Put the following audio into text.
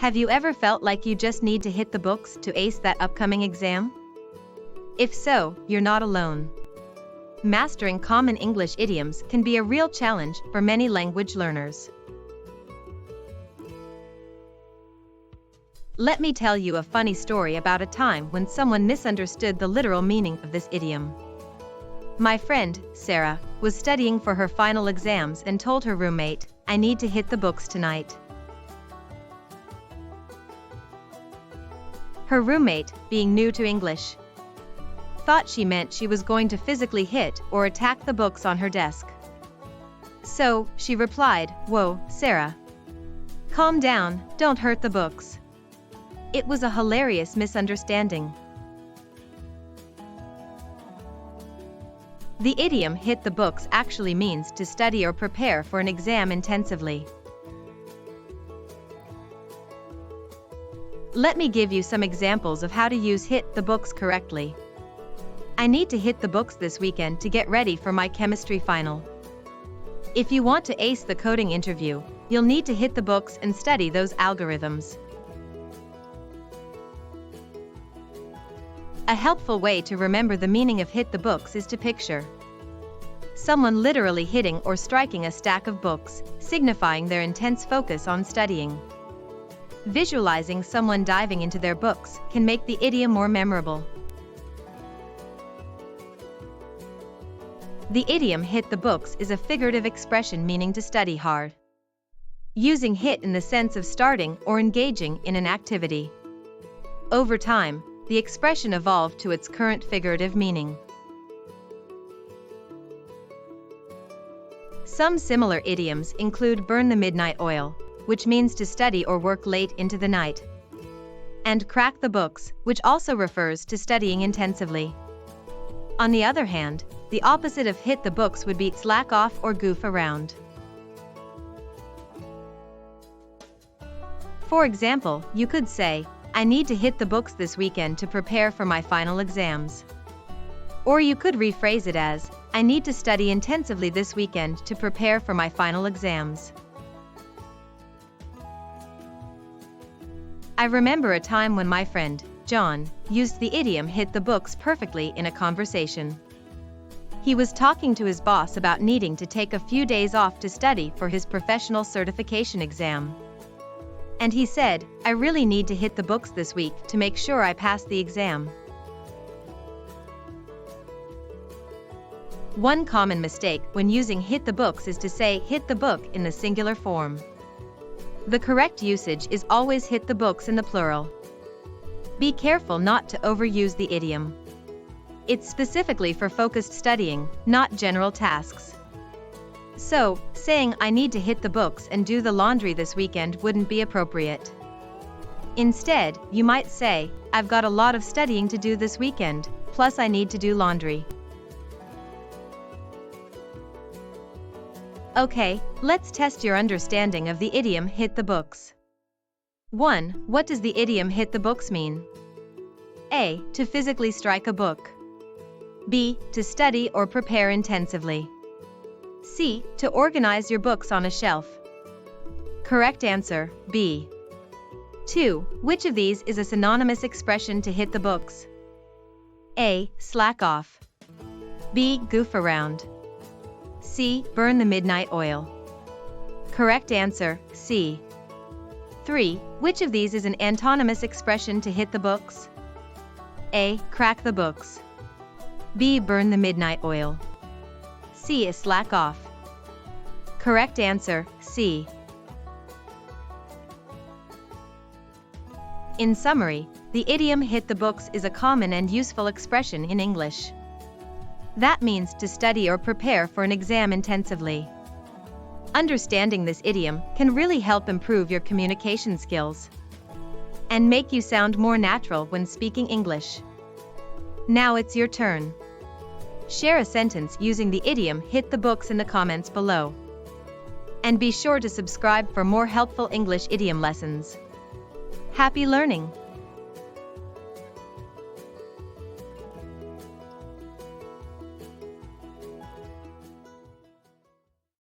Have you ever felt like you just need to hit the books to ace that upcoming exam? If so, you're not alone. Mastering common English idioms can be a real challenge for many language learners. Let me tell you a funny story about a time when someone misunderstood the literal meaning of this idiom. My friend, Sarah, was studying for her final exams and told her roommate, "I need to hit the books tonight." Her roommate, being new to English, thought she meant she was going to physically hit or attack the books on her desk. So, she replied, "Whoa, Sarah. Calm down, don't hurt the books." It was a hilarious misunderstanding. The idiom "hit the books" actually means to study or prepare for an exam intensively. Let me give you some examples of how to use "hit the books" correctly. I need to hit the books this weekend to get ready for my chemistry final. If you want to ace the coding interview, you'll need to hit the books and study those algorithms. A helpful way to remember the meaning of "hit the books" is to picture someone literally hitting or striking a stack of books, signifying their intense focus on studying. Visualizing someone diving into their books can make the idiom more memorable. The idiom "hit the books" is a figurative expression meaning to study hard, using hit in the sense of starting or engaging in an activity. Over time, the expression evolved to its current figurative meaning. Some similar idioms include "burn the midnight oil," which means to study or work late into the night, and "crack the books," which also refers to studying intensively. On the other hand, the opposite of "hit the books" would be "slack off" or "goof around." For example, you could say, "I need to hit the books this weekend to prepare for my final exams." Or you could rephrase it as, "I need to study intensively this weekend to prepare for my final exams." I remember a time when my friend, John, used the idiom "hit the books" perfectly in a conversation. He was talking to his boss about needing to take a few days off to study for his professional certification exam. And he said, "I really need to hit the books this week to make sure I pass the exam." One common mistake when using "hit the books" is to say "hit the book" in the singular form. The correct usage is always "hit the books" in the plural. Be careful not to overuse the idiom. It's specifically for focused studying, not general tasks. So, saying "I need to hit the books and do the laundry this weekend" wouldn't be appropriate. Instead, you might say, "I've got a lot of studying to do this weekend, plus I need to do laundry." Okay, let's test your understanding of the idiom "hit the books." 1. What does the idiom "hit the books" mean? A. To physically strike a book. B. To study or prepare intensively. C. To organize your books on a shelf. Correct answer, B. 2. Which of these is a synonymous expression to "hit the books"? A. Slack off. B. Goof around. C. Burn the midnight oil. Correct answer, C. 3. Which of these is an antonymous expression to "hit the books"? A. Crack the books. B. Burn the midnight oil. C. Is slack off. Correct answer, C. In summary, the idiom "hit the books" is a common and useful expression in English. That means to study or prepare for an exam intensively. Understanding this idiom can really help improve your communication skills and make you sound more natural when speaking English. Now it's your turn. Share a sentence using the idiom "hit the books" in the comments below. And be sure to subscribe for more helpful English idiom lessons. Happy learning!